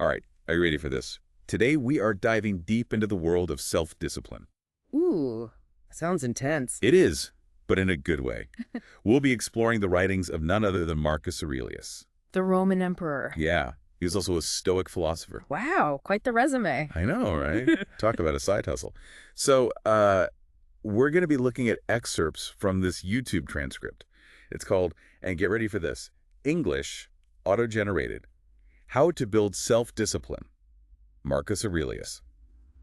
All right, are you ready for this? Today we are diving deep into the world of self-discipline. Ooh, sounds intense. It is, but in a good way. We'll be exploring the writings of none other than Marcus Aurelius. The Roman emperor. Yeah, he was also a Stoic philosopher. Wow, quite the resume. I know, right? Talk about a side hustle. So, we're going to be looking at excerpts from this YouTube transcript. It's called, and get ready for this, English, Auto-Generated, How to Build Self-Discipline, Marcus Aurelius.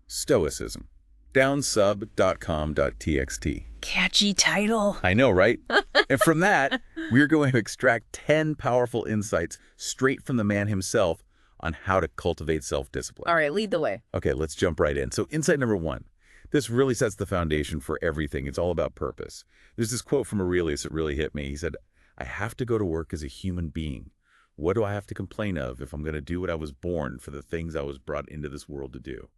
Stoicism. Downsub.com.txt. Catchy title. I know, right? And from that, we're going to extract 10 powerful insights straight from the man himself on how to cultivate self-discipline. All right, lead the way. Okay, let's jump right in. So insight number 1. This really sets the foundation for everything. It's all about purpose. There's this quote from Aurelius that really hit me. He said, I have to go to work as a human being. What do I have to complain of if I'm going to do what I was born for the things I was brought into this world to do?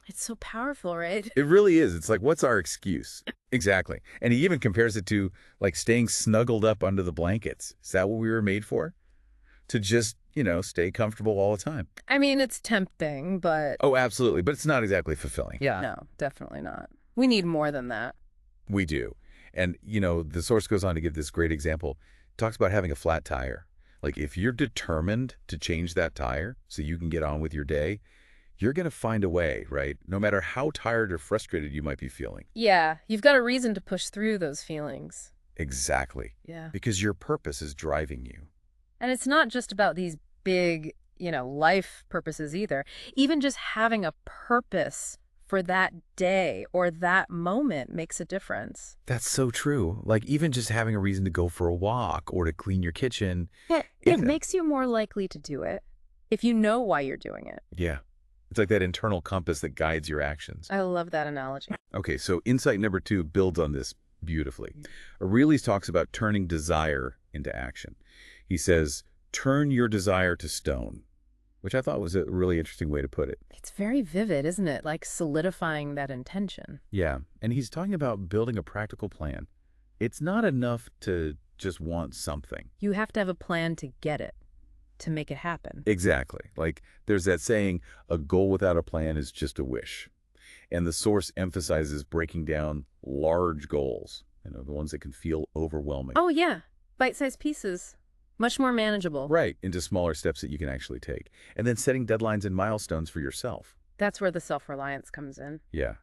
It's so powerful, right? It really is. It's like, what's our excuse? Exactly. And he even compares it to like staying snuggled up under the blankets. Is that what we were made for? To just, stay comfortable all the time. I mean, it's tempting, but... Oh, absolutely. But it's not exactly fulfilling. Yeah. No, definitely not. We need more than that. We do. And, the source goes on to give this great example. It talks about having a flat tire. Like if you're determined to change that tire so you can get on with your day, you're going to find a way, right? No matter how tired or frustrated you might be feeling. Yeah, you've got a reason to push through those feelings. Exactly. Yeah. Because your purpose is driving you. And it's not just about these big, life purposes either. Even just having a purpose for that day or that moment makes a difference. That's so true. Like even just having a reason to go for a walk or to clean your kitchen. Yeah, it makes you more likely to do it if you know why you're doing it. Yeah. It's like that internal compass that guides your actions. I love that analogy. Okay, so insight number 2 builds on this beautifully. Aurelius talks about turning desire into action. He says, turn your desire to stone, which I thought was a really interesting way to put it. It's very vivid, isn't it? Like solidifying that intention. Yeah, and he's talking about building a practical plan. It's not enough to just want something. You have to have a plan to get it, to make it happen. Exactly. Like there's that saying, a goal without a plan is just a wish. And the source emphasizes breaking down large goals, the ones that can feel overwhelming. Oh, yeah. Bite-sized pieces. Much more manageable. Right, into smaller steps that you can actually take. And then setting deadlines and milestones for yourself. That's where the self-reliance comes in. Yeah.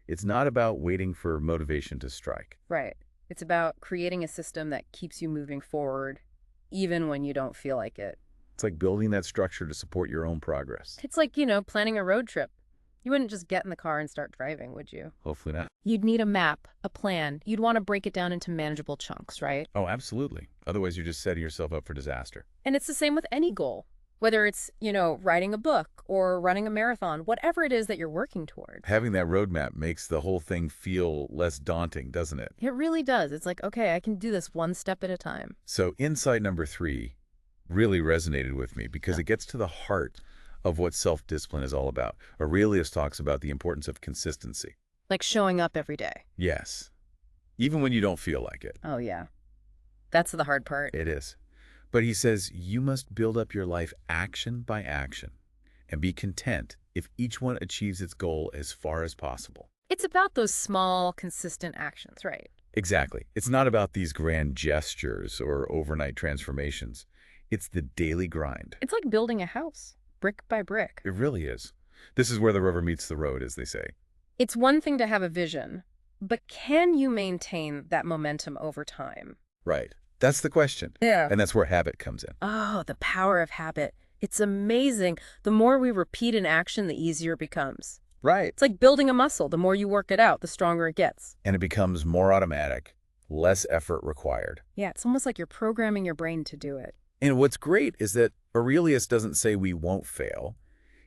It's not about waiting for motivation to strike. Right. It's about creating a system that keeps you moving forward, even when you don't feel like it. It's like building that structure to support your own progress. It's like, planning a road trip. You wouldn't just get in the car and start driving, would you? Hopefully not. You'd need a map, a plan. You'd want to break it down into manageable chunks, right? Oh, absolutely. Otherwise, you're just setting yourself up for disaster. And it's the same with any goal. Whether it's, writing a book or running a marathon, whatever it is that you're working toward. Having that roadmap makes the whole thing feel less daunting, doesn't it? It really does. It's like, okay, I can do this one step at a time. So insight number 3 really resonated with me because it gets to the heart of what self-discipline is all about. Aurelius talks about the importance of consistency. Like showing up every day. Yes. Even when you don't feel like it. Oh, yeah. That's the hard part. It is. But he says you must build up your life action by action and be content if each one achieves its goal as far as possible. It's about those small, consistent actions, right? Exactly. It's not about these grand gestures or overnight transformations. It's the daily grind. It's like building a house, brick by brick. It really is. This is where the rubber meets the road, as they say. It's one thing to have a vision, but can you maintain that momentum over time? Right. That's the question. Yeah. And that's where habit comes in. Oh, the power of habit. It's amazing. The more we repeat an action, the easier it becomes. Right. It's like building a muscle. The more you work it out, the stronger it gets. And it becomes more automatic, less effort required. Yeah, it's almost like you're programming your brain to do it. And what's great is that Aurelius doesn't say we won't fail.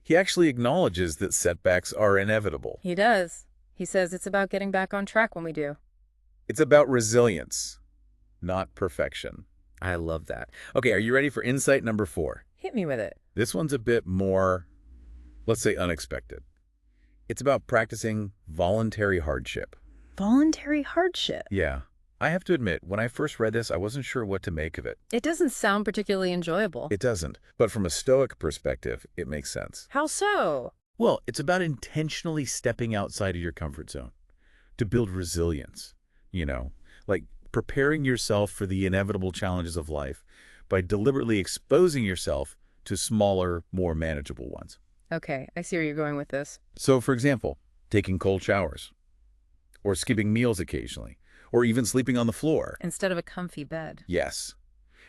He actually acknowledges that setbacks are inevitable. He does. He says it's about getting back on track when we do. It's about resilience, not perfection. I love that. Okay, are you ready for insight number 4? Hit me with it. This one's a bit more, let's say, unexpected. It's about practicing voluntary hardship. Voluntary hardship. Yeah. I have to admit, when I first read this, I wasn't sure what to make of it. It doesn't sound particularly enjoyable. It doesn't. But from a Stoic perspective, it makes sense. How so? Well, it's about intentionally stepping outside of your comfort zone to build resilience, like preparing yourself for the inevitable challenges of life by deliberately exposing yourself to smaller, more manageable ones. Okay, I see where you're going with this. So, for example, taking cold showers, or skipping meals occasionally, or even sleeping on the floor. Instead of a comfy bed. Yes.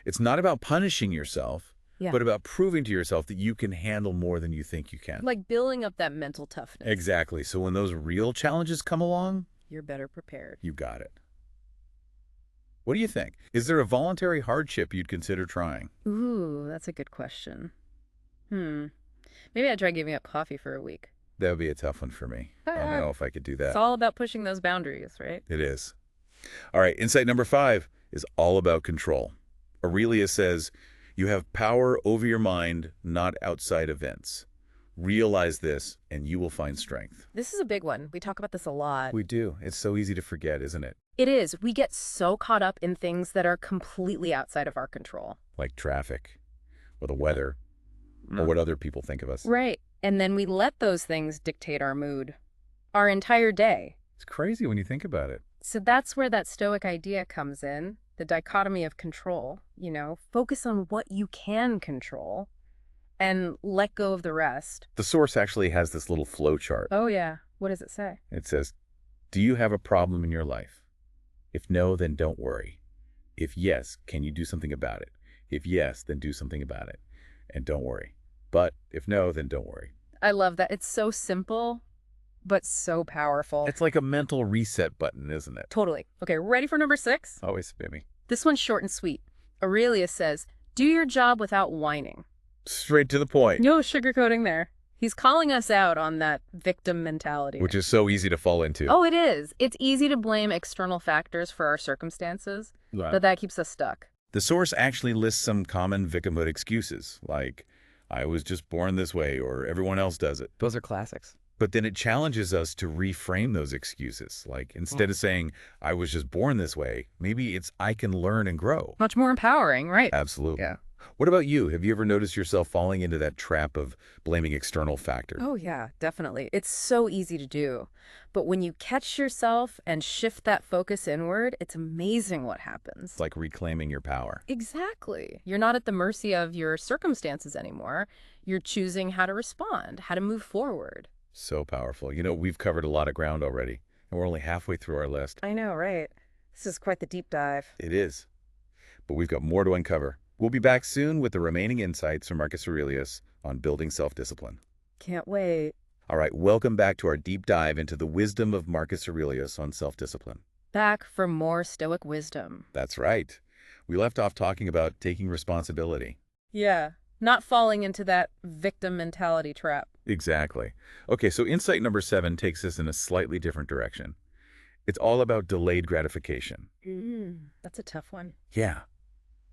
It's not about punishing yourself, Yeah. but about proving to yourself that you can handle more than you think you can. Like building up that mental toughness. Exactly. So when those real challenges come along, You're better prepared. you got it. What do you think? Is there a voluntary hardship you'd consider trying? Ooh, that's a good question. Maybe I'd try giving up coffee for a week. That would be a tough one for me. I don't know if I could do that. It's all about pushing those boundaries, right? It is. All right, insight number 5 is all about control. Aurelius says, you have power over your mind, not outside events. Realize this, and you will find strength. This is a big one. We talk about this a lot. We do. It's so easy to forget, isn't it? It is. We get so caught up in things that are completely outside of our control. Like traffic, or the weather, or what other people think of us. Right. And then we let those things dictate our mood, our entire day. It's crazy when you think about it. So that's where that Stoic idea comes in, the dichotomy of control. Focus on what you can control and let go of the rest. The source actually has this little flow chart. Oh, yeah. What does it say? It says, do you have a problem in your life? If no, then don't worry. If yes, can you do something about it? If yes, then do something about it. And don't worry. But if no, then don't worry. I love that. It's so simple, but so powerful. It's like a mental reset button, isn't it? Totally. Okay, ready for number 6? Always spin me. This one's short and sweet. Aurelius says, do your job without whining. Straight to the point. No sugarcoating there. He's calling us out on that victim mentality. Which is so easy to fall into. Oh, it is. It's easy to blame external factors for our circumstances, but that keeps us stuck. The source actually lists some common victimhood excuses, like, I was just born this way, or everyone else does it. Those are classics. But then it challenges us to reframe those excuses. Like, instead of saying, I was just born this way, maybe it's, I can learn and grow. Much more empowering, right? Absolutely. Yeah. What about you? Have you ever noticed yourself falling into that trap of blaming external factors? Oh, yeah, definitely. It's so easy to do. But when you catch yourself and shift that focus inward, it's amazing what happens. It's like reclaiming your power. Exactly. You're not at the mercy of your circumstances anymore. You're choosing how to respond, how to move forward. So powerful. We've covered a lot of ground already, and we're only halfway through our list. I know, right? This is quite the deep dive. It is. But we've got more to uncover. We'll be back soon with the remaining insights from Marcus Aurelius on building self-discipline. Can't wait. All right, welcome back to our deep dive into the wisdom of Marcus Aurelius on self-discipline. Back for more Stoic wisdom. That's right. We left off talking about taking responsibility. Yeah, not falling into that victim mentality trap. Exactly. Okay, so insight number 7 takes us in a slightly different direction. It's all about delayed gratification. That's a tough one. Yeah.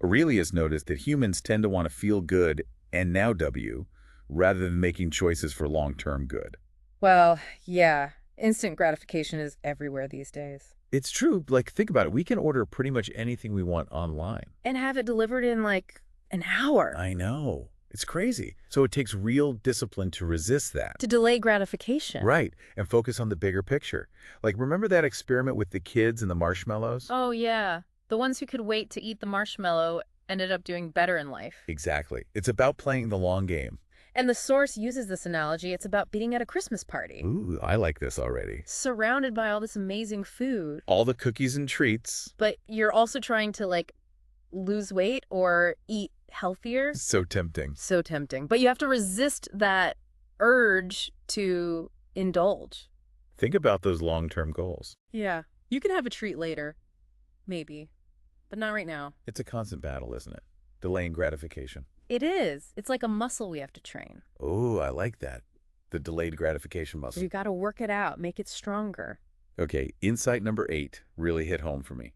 Aurelius noticed that humans tend to want to feel good and now W, rather than making choices for long-term good. Well, yeah, instant gratification is everywhere these days. It's true. Like, think about it. We can order pretty much anything we want online. And have it delivered in like an hour. I know. It's crazy. So it takes real discipline to resist that. To delay gratification. Right. And focus on the bigger picture. Like, remember that experiment with the kids and the marshmallows? Oh, yeah. The ones who could wait to eat the marshmallow ended up doing better in life. Exactly. It's about playing the long game. And the source uses this analogy. It's about being at a Christmas party. Ooh, I like this already. Surrounded by all this amazing food. All the cookies and treats. But you're also trying to lose weight or eat healthier. So tempting. So tempting. But you have to resist that urge to indulge. Think about those long-term goals. Yeah. You can have a treat later. Maybe. But not right now. It's a constant battle, isn't it? Delaying gratification. It is. It's like a muscle we have to train. Oh, I like that. The delayed gratification muscle. You got to work it out, make it stronger. Okay, insight number 8 really hit home for me.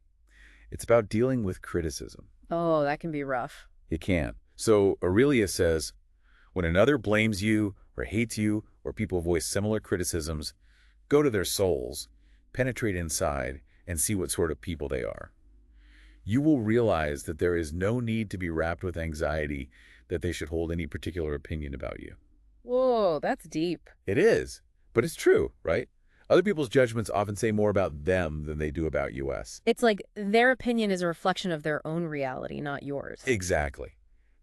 It's about dealing with criticism. Oh, that can be rough. It can. So Aurelius says, when another blames you or hates you or people voice similar criticisms, go to their souls, penetrate inside, and see what sort of people they are. You will realize that there is no need to be wrapped with anxiety that they should hold any particular opinion about you. Whoa, that's deep. It is, but it's true, right? Other people's judgments often say more about them than they do about us. It's like their opinion is a reflection of their own reality, not yours. Exactly.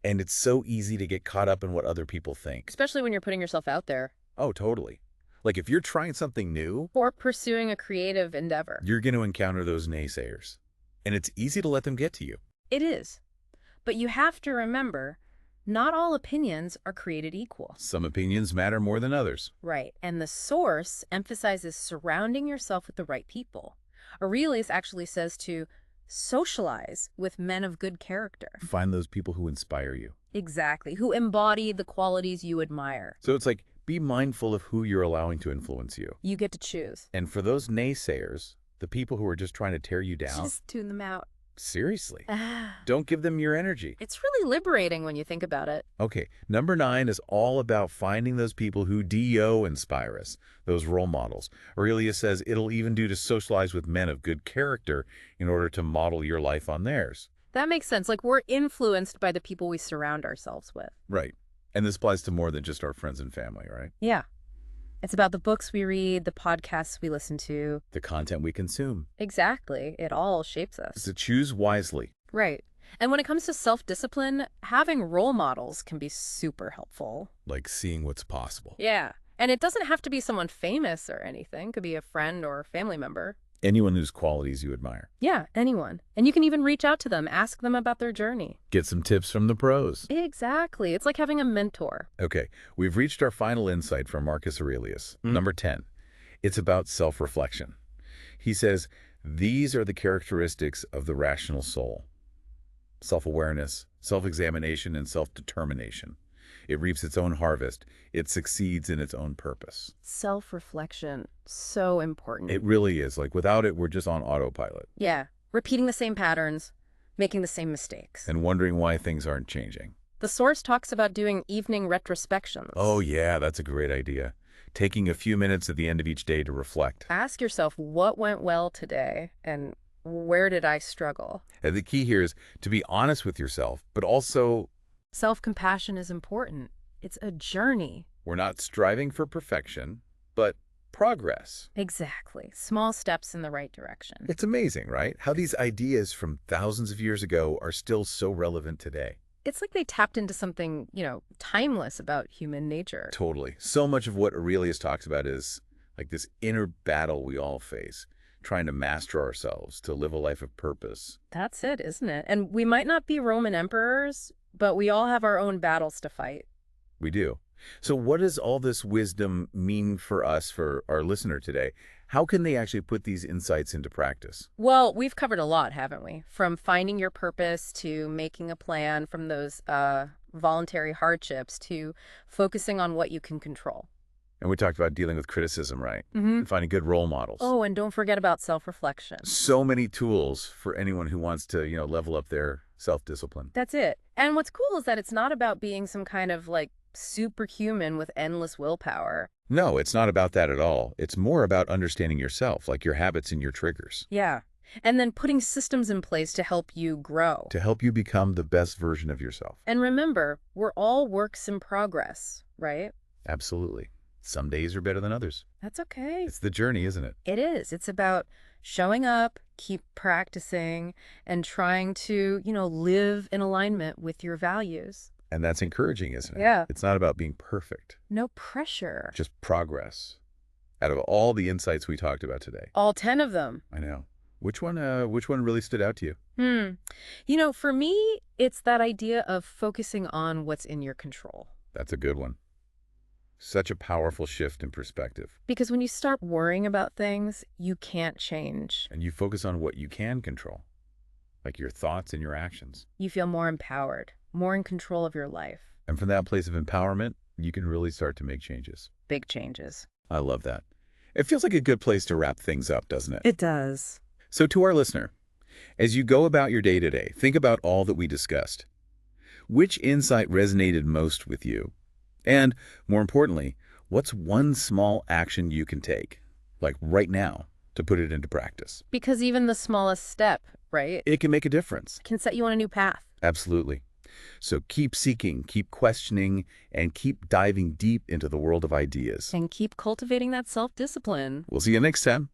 And it's so easy to get caught up in what other people think. Especially when you're putting yourself out there. Oh, totally. Like if you're trying something new, Or pursuing a creative endeavor. you're going to encounter those naysayers. And it's easy to let them get to you. It is. But you have to remember, not all opinions are created equal. Some opinions matter more than others. Right. And the source emphasizes surrounding yourself with the right people. Aurelius actually says to socialize with men of good character. Find those people who inspire you. Exactly. Who embody the qualities you admire. So it's like, be mindful of who you're allowing to influence you. You get to choose. And for those naysayers, the people who are just trying to tear you down, Just tune them out. seriously, don't give them your energy. It's really liberating when you think about it. Okay, number 9 is all about finding those people who inspire us, those role models. Aurelius says it'll even do to socialize with men of good character in order to model your life on theirs. That makes sense. Like we're influenced by the people we surround ourselves with. Right. And this applies to more than just our friends and family, right? Yeah. It's about the books we read, the podcasts we listen to. The content we consume. Exactly. It all shapes us. So choose wisely. Right. And when it comes to self-discipline, having role models can be super helpful. Like seeing what's possible. Yeah. And it doesn't have to be someone famous or anything. It could be a friend or a family member. Anyone whose qualities you admire. Yeah, anyone. And you can even reach out to them, ask them about their journey. Get some tips from the pros. Exactly. It's like having a mentor. Okay, we've reached our final insight from Marcus Aurelius. Number 10. It's about self-reflection. He says, these are the characteristics of the rational soul. Self-awareness, self-examination, and self-determination. It reaps its own harvest. It succeeds in its own purpose. Self-reflection. So important. It really is. Like without it, we're just on autopilot. Yeah. Repeating the same patterns, making the same mistakes. And wondering why things aren't changing. The source talks about doing evening retrospections. Oh yeah, that's a great idea. Taking a few minutes at the end of each day to reflect. Ask yourself what went well today and where did I struggle? And the key here is to be honest with yourself, but also Self-compassion is important. It's a journey. we're not striving for perfection, but progress. Exactly. Small steps in the right direction. It's amazing, right? How these ideas from thousands of years ago are still so relevant today. It's like they tapped into something, timeless about human nature. Totally. So much of what Aurelius talks about is like this inner battle we all face, trying to master ourselves, to live a life of purpose. That's it, isn't it? And we might not be Roman emperors, but we all have our own battles to fight. We do. So what does all this wisdom mean for us, for our listener today? How can they actually put these insights into practice? Well, we've covered a lot, haven't we? From finding your purpose to making a plan, from those voluntary hardships to focusing on what you can control. And we talked about dealing with criticism, right? Mm-hmm. And finding good role models. Oh, and don't forget about self-reflection. So many tools for anyone who wants to, level up their self-discipline. That's it. And what's cool is that it's not about being some kind of superhuman with endless willpower. No, it's not about that at all. It's more about understanding yourself, like your habits and your triggers. Yeah. And then putting systems in place to help you grow. To help you become the best version of yourself. And remember, we're all works in progress, right? Absolutely. Some days are better than others. That's okay. It's the journey, isn't it? It is. It's about showing up, keep practicing, and trying to, live in alignment with your values. And that's encouraging, isn't it? Yeah. It's not about being perfect. No pressure. Just progress. Out of all the insights we talked about today. All 10 of them. I know. Which one really stood out to you? For me, it's that idea of focusing on what's in your control. That's a good one. Such a powerful shift in perspective. Because when you start worrying about things you can't change, And you focus on what you can control, like your thoughts and your actions. you feel more empowered, more in control of your life. And from that place of empowerment, you can really start to make changes. Big changes. I love that. It feels like a good place to wrap things up, doesn't it? It does. So to our listener, as you go about your day today, think about all that we discussed. Which insight resonated most with you? And more importantly, what's one small action you can take, like right now, to put it into practice. Because even the smallest step, right, It can make a difference. can set you on a new path. Absolutely. So keep seeking, keep questioning, and keep diving deep into the world of ideas. And keep cultivating that self-discipline. We'll see you next time.